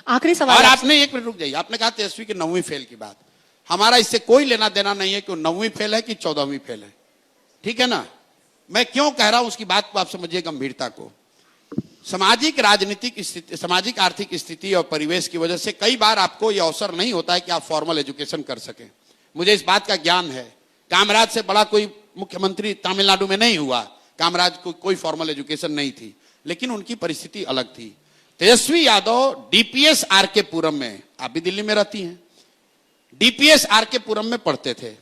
आखिरी सवाल। और आपने एक मिनट रुक जाइए, आपने कहा तेजस्वी की 9वीं फेल की बात, हमारा इससे कोई लेना देना नहीं है कि वो 9वीं फेल है कि 14वीं फेल है, ठीक है ना। मैं क्यों कह रहा हूं उसकी बात को आप समझिए गंभीरता को। सामाजिक राजनीतिक स्थिति, सामाजिक आर्थिक स्थिति और परिवेश की वजह से कई बार आपको यह अवसर नहीं होता है कि आप फॉर्मल एजुकेशन कर सकें। मुझे इस बात का ज्ञान है। कामराज से बड़ा कोई मुख्यमंत्री तमिलनाडु में नहीं हुआ, कामराज को कोई फॉर्मल एजुकेशन नहीं थी, लेकिन उनकी परिस्थिति अलग थी। तेजस्वी यादव डीपीएस आरके पुरम में, आप भी दिल्ली में रहती हैं, डीपीएस आरके पुरम में पढ़ते थे,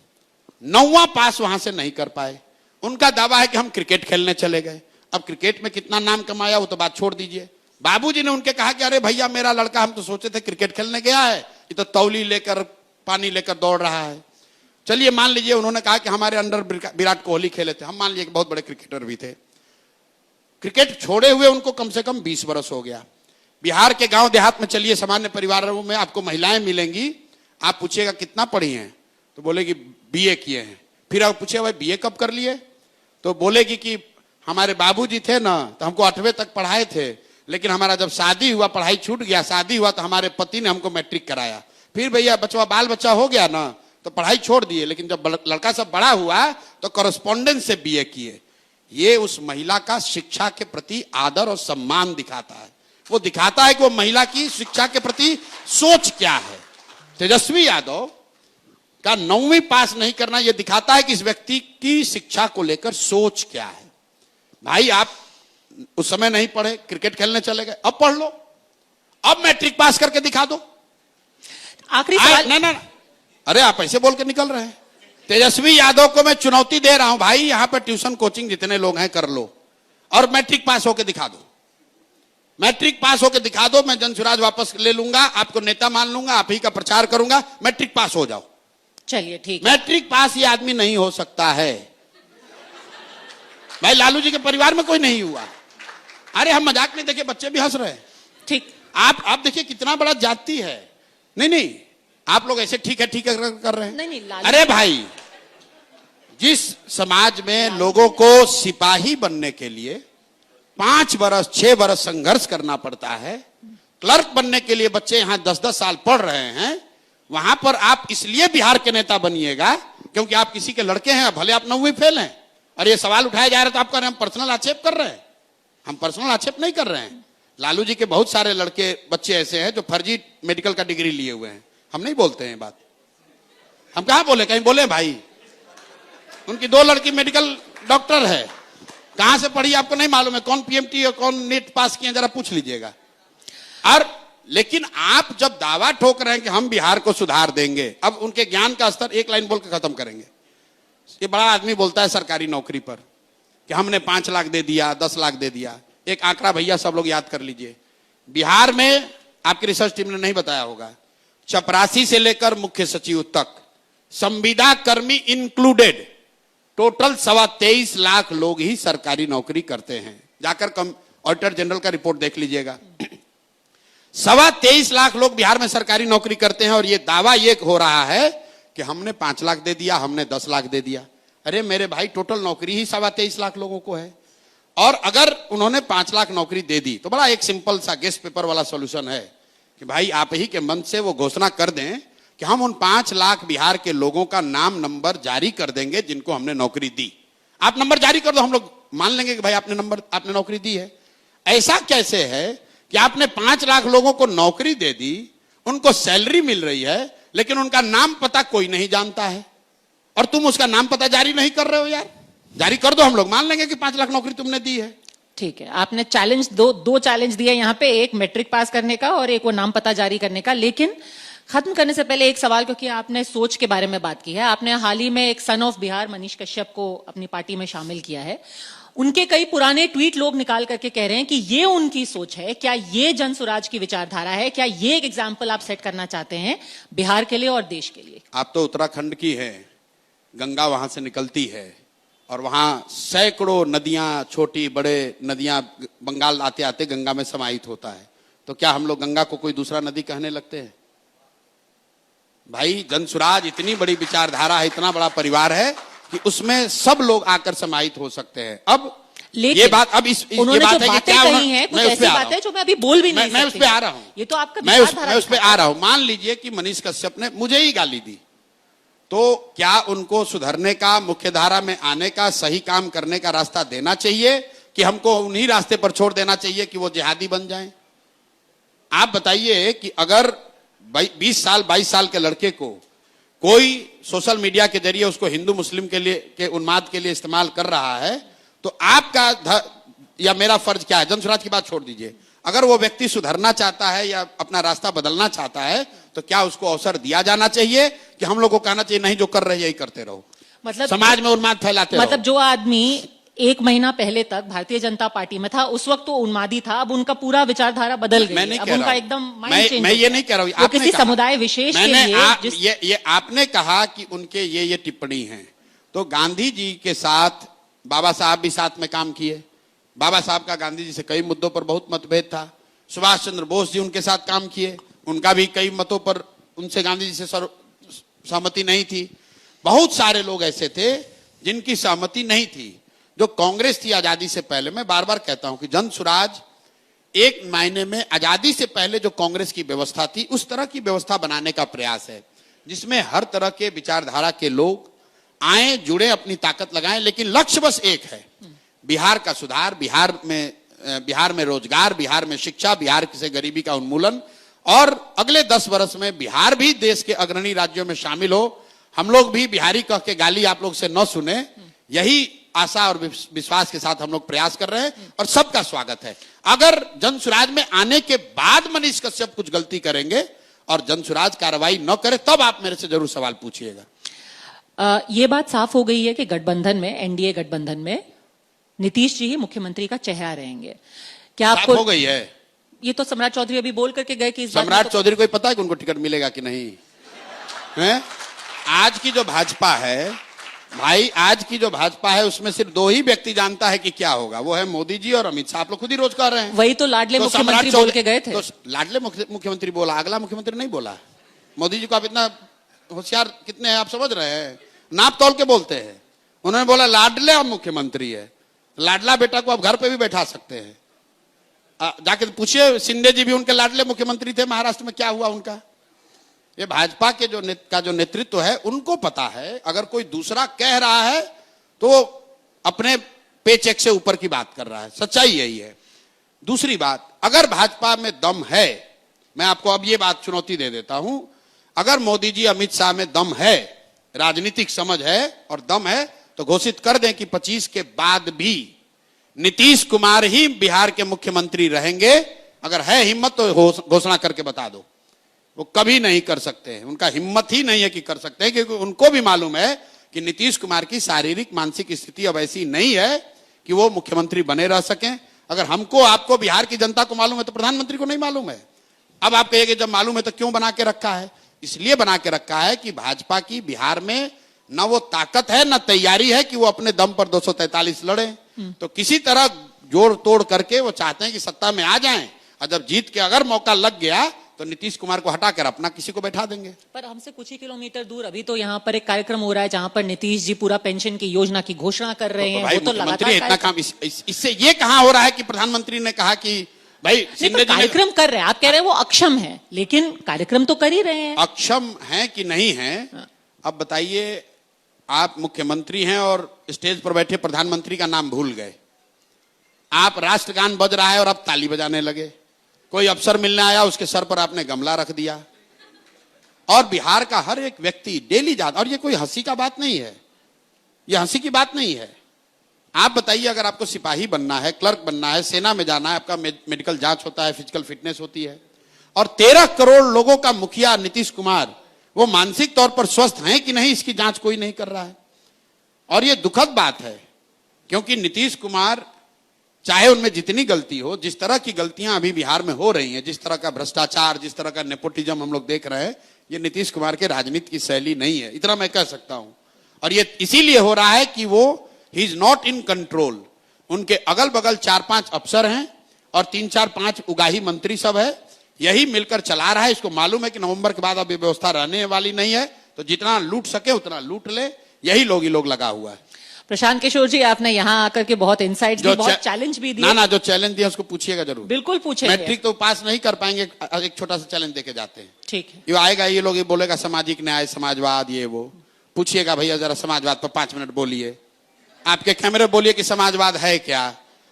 9वां पास वहां से नहीं कर पाए। उनका दावा है कि हम क्रिकेट खेलने चले गए। अब क्रिकेट में कितना नाम कमाया वो तो बात छोड़ दीजिए। बाबूजी ने उनके कहा कि अरे भैया मेरा लड़का, हम तो सोचे थे क्रिकेट खेलने गया है, ये तो तौली लेकर पानी लेकर दौड़ रहा है। चलिए मान लीजिए उन्होंने कहा कि हमारे अंडर विराट कोहली खेले थे, हम मान लीजिए कि बहुत बड़े क्रिकेटर भी थे। क्रिकेट छोड़े हुए उनको कम से कम 20 वर्ष हो गया। बिहार के गांव देहात में चलिए, सामान्य परिवारों में आपको महिलाएं मिलेंगी, आप पूछिएगा कितना पढ़ी हैं तो बोलेगी बीए किए हैं। फिर आप पूछिए भाई बीए कब कर लिए तो बोलेगी कि हमारे बाबूजी थे ना तो हमको 8वीं तक पढ़ाए थे, लेकिन हमारा जब शादी हुआ पढ़ाई छूट गया, शादी हुआ तो हमारे पति ने हमको मैट्रिक कराया, फिर भैया बचवा बाल बच्चा हो गया ना तो पढ़ाई छोड़ दिए, लेकिन जब लड़का सब बड़ा हुआ तो कॉरेस्पॉन्डेंस से बीए किए। ये उस महिला का शिक्षा के प्रति आदर और सम्मान दिखाता है, वो दिखाता है कि वो महिला की शिक्षा के प्रति सोच क्या है। तेजस्वी यादव का 9वीं पास नहीं करना यह दिखाता है कि इस व्यक्ति की शिक्षा को लेकर सोच क्या है। भाई आप उस समय नहीं पढ़े, क्रिकेट खेलने चले गए, अब पढ़ लो, अब मैट्रिक पास करके दिखा दो। आखिरी सवाल। ना, अरे आप ऐसे बोल के निकल रहे हैं। तेजस्वी यादव को मैं चुनौती दे रहा हूं, भाई यहां पर ट्यूशन कोचिंग जितने लोग हैं कर लो और मैट्रिक पास होकर दिखा दो, मैट्रिक पास होकर दिखा दो। मैं जनसुराज वापस ले लूंगा, आपको नेता मान लूंगा, आप ही का प्रचार करूंगा, मैट्रिक पास हो जाओ। चलिए ठीक, मैट्रिक पास ये आदमी नहीं हो सकता है। भाई लालू जी के परिवार में कोई नहीं हुआ। अरे हम मजाक नहीं, देखिए बच्चे भी हंस रहे हैं। ठीक, आप देखिए कितना बड़ा जाति है। नहीं आप लोग ऐसे ठीक है कर रहे हैं। नहीं, अरे भाई जिस समाज में लोगों को सिपाही बनने के लिए 5 वर्ष 6 वर्ष संघर्ष करना पड़ता है, क्लर्क बनने के लिए बच्चे यहां 10-10 साल पढ़ रहे हैं, वहां पर आप इसलिए बिहार के नेता बनिएगा क्योंकि आप किसी के लड़के हैं, भले आप 9वीं फेल हैं। और ये सवाल उठाया जा रहा है तो आप कह रहे हैं हम पर्सनल आक्षेप कर रहे हैं। हम पर्सनल आक्षेप नहीं कर रहे हैं। लालू जी के बहुत सारे लड़के बच्चे ऐसे हैं जो फर्जी मेडिकल का डिग्री लिए हुए हैं, हम नहीं बोलते हैं बात। हम कहां बोले, कहीं बोले भाई। उनकी 2 लड़की मेडिकल डॉक्टर है, कहां से पढ़ी आपको नहीं मालूम है, कौन पीएमटी और कौन नीट पास किए जरा पूछ लीजिएगा। और लेकिन आप जब दावा ठोक रहे हैं कि हम बिहार को सुधार देंगे, अब उनके ज्ञान का स्तर एक लाइन बोल के खत्म करेंगे। ये बड़ा आदमी बोलता है सरकारी नौकरी पर कि हमने 5 लाख दे दिया, 10 लाख दे दिया। एक आंकड़ा भैया सब लोग याद कर लीजिए, बिहार में आपकी रिसर्च टीम ने नहीं बताया होगा, चपरासी से लेकर मुख्य सचिव तक संविदा कर्मी इंक्लूडेड टोटल 23.25 लाख लोग ही सरकारी नौकरी करते हैं। जाकर ऑडिटर जनरल का रिपोर्ट देख लीजिएगा। 23.25 लाख लोग बिहार में सरकारी नौकरी करते हैं और यह दावा ये हो रहा है कि हमने 5 लाख दे दिया, हमने 10 लाख दे दिया। अरे मेरे भाई टोटल नौकरी ही 23.25 लाख लोगों को है। और अगर उन्होंने 5 लाख नौकरी दे दी तो बड़ा एक सिंपल सा गेस्ट पेपर वाला सॉल्यूशन है कि भाई आप ही के मन से वो घोषणा कर दें कि हम उन 5 लाख बिहार के लोगों का नाम नंबर जारी कर देंगे जिनको हमने नौकरी दी। आप नंबर जारी कर दो, हम लोग मान लेंगे कि भाई आपने नौकरी दी है। ऐसा कैसे है कि आपने 5 लाख लोगों को नौकरी दे दी, उनको सैलरी मिल रही है, लेकिन उनका नाम पता कोई नहीं जानता है, और तुम उसका नाम पता जारी नहीं कर रहे हो। यार जारी कर दो, हम लोग मान लेंगे कि 5 लाख नौकरी तुमने दी है। ठीक है, आपने चैलेंज दो चैलेंज दिए यहाँ पे, एक मैट्रिक पास करने का और एक वो नाम पता जारी करने का। लेकिन खत्म करने से पहले एक सवाल, क्योंकि आपने सोच के बारे में बात की है, आपने हाल ही में एक सन ऑफ बिहार मनीष कश्यप को अपनी पार्टी में शामिल किया है। उनके कई पुराने ट्वीट लोग निकाल करके कह रहे हैं कि ये उनकी सोच है। क्या ये जनसुराज की विचारधारा है? क्या ये एक एग्जाम्पल आप सेट करना चाहते हैं बिहार के लिए और देश के लिए? आप तो उत्तराखंड की है, गंगा वहां से निकलती है और वहां सैकड़ों नदियां, छोटी बड़े नदियां बंगाल आते आते गंगा में समाहित होता है। तो क्या हम लोग गंगा को कोई दूसरा नदी कहने लगते हैं? भाई जनसुराज इतनी बड़ी विचारधारा है, इतना बड़ा परिवार है कि उसमें सब लोग आकर समाहित हो सकते हैं। अब लेकिन ये बात अब उन्होंने ये बात जो है कि बातें क्या कही हैं, कुछ मैं उस पे ऐसी आ रहा बातें हूं। जो मैं अभी बोल भी नहीं मैं उस सकती। पे आ रहा हूं। ये तो आपका मैं विचारधारा उस पे दिखाता आ रहा हूं। मान लीजिए कि मनीष कश्यप ने मुझे ही गाली दी, तो क्या उनको सुधरने का, मुख्य धारा में आने का, सही काम करने का रास्ता देना चाहिए कि हमको उन्हीं रास्ते पर छोड़ देना चाहिए कि वो जिहादी बन जाएं? आप बताइए कि अगर 20 साल 22 साल के लड़के को कोई सोशल मीडिया के जरिए उसको हिंदू मुस्लिम के लिए के उन्माद के लिए इस्तेमाल कर रहा है, तो आपका या मेरा फर्ज क्या है? जनसुराज की बात छोड़ दीजिए, अगर वो व्यक्ति सुधरना चाहता है या अपना रास्ता बदलना चाहता है, तो क्या उसको अवसर दिया जाना चाहिए कि हम लोग को कहना चाहिए नहीं जो कर रहे यही करते रहो, मतलब समाज में उन्माद फैलाते रहो? मतलब जो आदमी 1 महीना पहले तक भारतीय जनता पार्टी में था, उस वक्त तो उन्मादी था, अब उनका पूरा विचारधारा बदल गई मैं नहीं है। अब कह रहा उनका हूं। एकदम माइंड चेंज मैं ये नहीं कह रहा हूं। वो आपने किसी कहा। समुदाय विशेष के मैंने लिए ये आपने कहा कि उनके ये टिप्पणी है, तो गांधी जी के साथ बाबा साहब भी साथ में काम किए। बाबा साहब का गांधी जी से कई मुद्दों पर बहुत मतभेद था। सुभाष चंद्र बोस जी उनके साथ काम किए, उनका भी कई मतों पर उनसे गांधी जी से सहमति नहीं थी। बहुत सारे लोग ऐसे थे जिनकी सहमति नहीं थी। जो कांग्रेस थी आजादी से पहले, मैं बार बार कहता हूं कि जनसुराज एक मायने में आजादी से पहले जो कांग्रेस की व्यवस्था थी उस तरह की व्यवस्था बनाने का प्रयास है, जिसमें हर तरह के विचारधारा के लोग आए, जुड़े, अपनी ताकत लगाएं, लेकिन लक्ष्य बस एक है, बिहार का सुधार, बिहार में रोजगार, बिहार में शिक्षा, बिहार से गरीबी का उन्मूलन, और अगले 10 वर्ष में बिहार भी देश के अग्रणी राज्यों में शामिल हो। हम लोग भी बिहारी कह के गाली आप लोग से न सुने, यही आशा और विश्वास के साथ हम लोग प्रयास कर रहे हैं, और सबका स्वागत है। अगर जनसुराज में आने के बाद मनीष कश्यप कुछ गलती करेंगे और जनसुराज कार्रवाई न करे, तब आप मेरे से जरूर सवाल पूछिएगा। ये बात साफ हो गई है कि गठबंधन में, एनडीए गठबंधन में नीतीश जी ही मुख्यमंत्री का चेहरा रहेंगे। क्या आपको हो गई है? ये तो सम्राट चौधरी अभी बोल करके गए कि इस बात में सम्राट तो चौधरी को पता है कि उनको टिकट मिलेगा कि नहीं है? आज की जो भाजपा है भाई, आज की जो भाजपा है उसमें सिर्फ 2 ही व्यक्ति जानता है कि क्या होगा, वो है मोदी जी और अमित शाह। आप लोग खुद ही रोज कह रहे हैं। वही तो लाडले तो मुख्यमंत्री सम्राट बोल के गए थे। तो लाडले मुख्यमंत्री बोला, अगला मुख्यमंत्री नहीं बोला। मोदी जी को आप इतना होशियार कितने हैं आप समझ रहे हैं? नाप तोल के बोलते हैं। उन्होंने बोला लाडले अब मुख्यमंत्री है, लाडला बेटा को आप घर पे भी बैठा सकते हैं। जाके पूछिए, शिंदे जी भी उनके लाडले मुख्यमंत्री थे। महाराष्ट्र में क्या हुआ उनका? ये भाजपा के जो नेतृत्व है उनको पता है, अगर कोई दूसरा कह रहा है तो अपने पेचेक से ऊपर की बात कर रहा है। सच्चाई यही है। दूसरी बात, अगर भाजपा में दम है, मैं आपको अब ये बात चुनौती दे देता हूं, अगर मोदी जी अमित शाह में दम है, राजनीतिक समझ है और दम है, तो घोषित कर दें कि 25 के बाद भी नीतीश कुमार ही बिहार के मुख्यमंत्री रहेंगे। अगर है हिम्मत तो घोषणा करके बता दो। वो कभी नहीं कर सकते हैं, उनका हिम्मत ही नहीं है कि कर सकते हैं, क्योंकि उनको भी मालूम है कि नीतीश कुमार की शारीरिक मानसिक स्थिति अब ऐसी नहीं है कि वो मुख्यमंत्री बने रह सकें। अगर हमको, आपको, बिहार की जनता को मालूम है तो प्रधानमंत्री को नहीं मालूम है। अब आप कहिए जब मालूम है तो क्यों बना के रखा है? इसलिए बना के रखा है कि भाजपा की बिहार में न वो ताकत है न तैयारी है कि वो अपने दम पर 243 लड़े। तो किसी तरह जोड़ तोड़ करके वो चाहते हैं कि सत्ता में आ जाएं, और जब जीत के अगर मौका लग गया तो नीतीश कुमार को हटाकर अपना किसी को बैठा देंगे। पर हमसे कुछ ही किलोमीटर दूर अभी तो यहाँ पर एक कार्यक्रम हो रहा है जहाँ पर नीतीश जी पूरा पेंशन की योजना की घोषणा कर रहे हैं। भाई वो तो लगातार इतना काम इससे ये कहां हो रहा है कि प्रधानमंत्री ने कहा कि भाई कार्यक्रम कर रहे हैं। आप कह रहे हैं वो अक्षम है, लेकिन कार्यक्रम तो कर ही रहे हैं। अक्षम है कि नहीं है? अब बताइए, आप मुख्यमंत्री हैं और स्टेज पर बैठे प्रधानमंत्री का नाम भूल गए। आप राष्ट्रगान बज रहा है और आप ताली बजाने लगे। कोई अफसर मिलने आया, उसके सर पर आपने गमला रख दिया। और बिहार का हर एक व्यक्ति डेली जाता, और ये कोई हंसी का बात नहीं है, ये हंसी की बात नहीं है। आप बताइए, अगर आपको सिपाही बनना है, क्लर्क बनना है, सेना में जाना है, आपका मेडिकल जांच होता है, फिजिकल फिटनेस होती है, और 13 करोड़ लोगों का मुखिया नीतीश कुमार, वो मानसिक तौर पर स्वस्थ हैं कि नहीं, इसकी जांच कोई नहीं कर रहा है। और ये दुखद बात है, क्योंकि नीतीश कुमार, चाहे उनमें जितनी गलती हो, जिस तरह की गलतियां अभी बिहार में हो रही हैं, जिस तरह का भ्रष्टाचार, जिस तरह का नेपोटिज्म हम लोग देख रहे हैं, ये नीतीश कुमार के राजनीति की शैली नहीं है, इतना मैं कह सकता हूं। और ये इसीलिए हो रहा है कि वो he is not in control. उनके अगल बगल 4-5 अफसर हैं और 3-4-5 उगाही मंत्री सब है, यही मिलकर चला रहा है। इसको मालूम है कि नवंबर के बाद अब ये व्यवस्था रहने वाली नहीं है, तो जितना लूट सके उतना लूट ले, यही लोग लगा हुआ है। प्रशांत किशोर जी, आपने यहाँ आकर के बहुत इंसाइट्स दी, बहुत चैलेंज भी दिए। ना जो चैलेंज दिया उसको पूछिएगा जरूर। बिल्कुल पूछेंगे। मैट्रिक तो पास नहीं कर पाएंगे, एक छोटा सा चैलेंज देके जाते हैं। ठीक है। ये आएगा, ये लोग ये बोलेगा सामाजिक न्याय, समाजवाद, ये वो पूछिएगा, भैया जरा समाजवाद पर 5 मिनट बोलिए, आपके कैमरे बोलिए कि समाजवाद है क्या,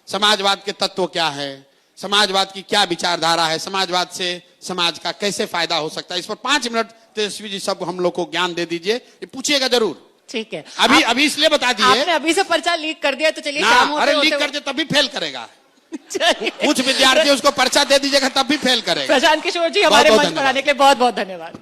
समाजवाद के तत्व क्या है, समाजवाद की क्या विचारधारा है, समाजवाद से समाज का कैसे फायदा हो सकता है। इस पर 5 मिनट तेजस्वी जी सब हम लोग को ज्ञान दे दीजिए, ये पूछिएगा जरूर। ठीक है। अभी इसलिए बता दिए, आपने अभी से पर्चा लीक कर दिया तो चलिए, अरे लीक कर दे तभी फेल करेगा। कुछ विद्यार्थी उसको पर्चा दे दीजिएगा तब भी फेल करेगा। प्रशांत किशोर जी, हमारे मंच पर आने के लिए बहुत बहुत धन्यवाद।